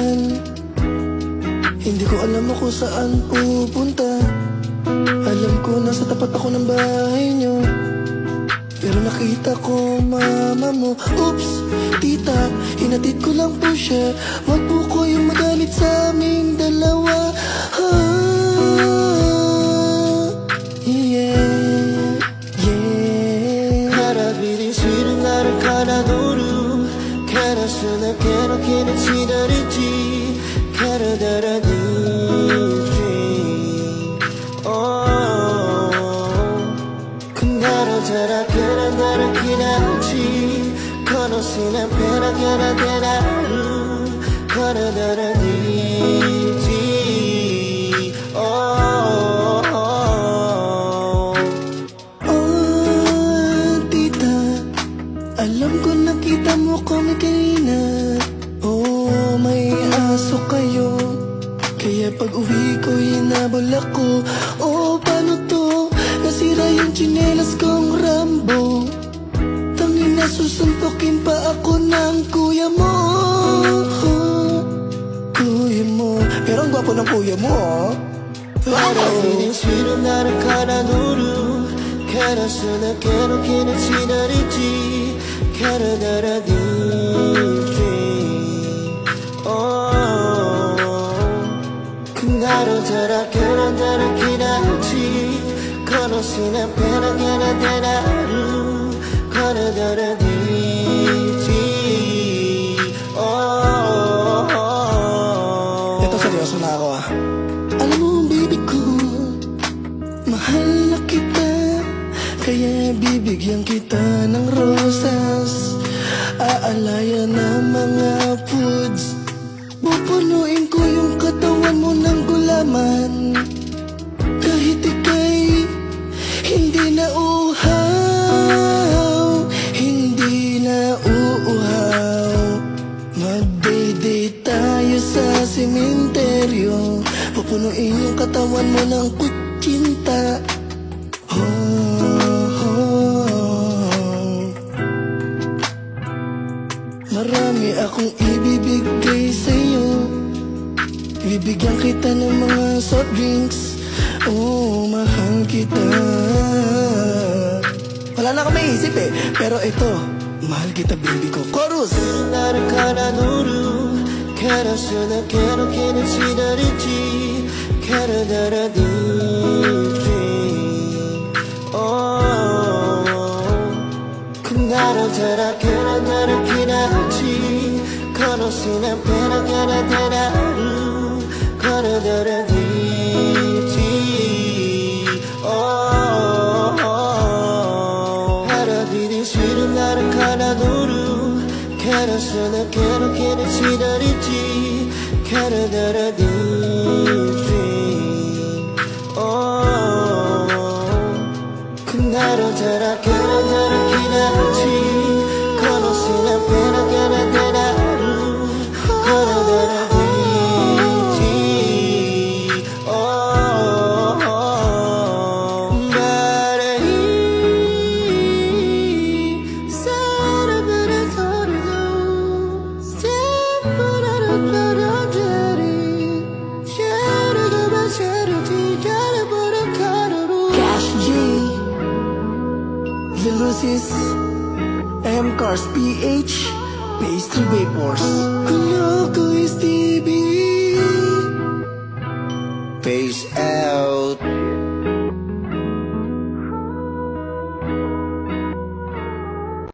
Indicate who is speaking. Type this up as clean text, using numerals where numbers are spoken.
Speaker 1: daan. Hindi ko alam ako saan pupunta. Alam ko nasa tapat ako ng bahay nyo, pero nakita ko mama mo. Oops, tita, hinatid ko lang po siya. Wag po kayong magalit sa aming dalawa. Yeah, yeah.
Speaker 2: 하라비리 싫은 나를 가라도루 가라스나 괴롭게는 지나르지 가라다라듯이 kundarazara kerandara kinachi konosina pera garadararu karadaradiji
Speaker 1: Tita, alam ko nakita mo kami kanina. Oh, may aso kayo, kaya pag uwi ko hinabol ako. Oh, paano to? Nasira yung tsinelas kong Rambo. Tangin na susuntukin pa ako ng kuya mo. Kuya mo, pero ang gwapo ng kuya mo, oh.
Speaker 2: 하라비리 싫은 나를 가라도루 가라스나 괴롭게는 지나르지 가라다라듯이 kundarazara kerandara kinachi konosina pera garadararu karadaradiji
Speaker 1: Ito seryoso na ako, ah. Alam mo, baby ko, mahal na kita, kaya bibigyan kita ng rosas. Aalaya na mga foods, pupunuin ko yung katawan mo ng gulaman. Kahit ika'y hindi na uhaw, hindi na uuhaw, mag-date tayo sa sementeryo. Pupunuin yung katawan mo ng kutsinta. Marami akong ibibigay sa'yo. Bibigyan kita ng mga soft drinks. Oh, mahal kita. Wala na akong maisip eh, pero ito, mahal kita baby ko. Chorus!
Speaker 2: 나를 가라노루 가라스나 괴롭게는 지나르지 가라다라듯이 kundarazara kerandara kinachi konosina pera garadararu karadaradiji 하라비리 싫은 나를 가라도루 가라스나 괴롭게는 지나르지 가라다라듯이 kundarazara kerandara kinachi konosina pera garadararu karadaradiji
Speaker 1: Cash G, Velocis, M Cars PH, Pastry Vapors. Kung ako is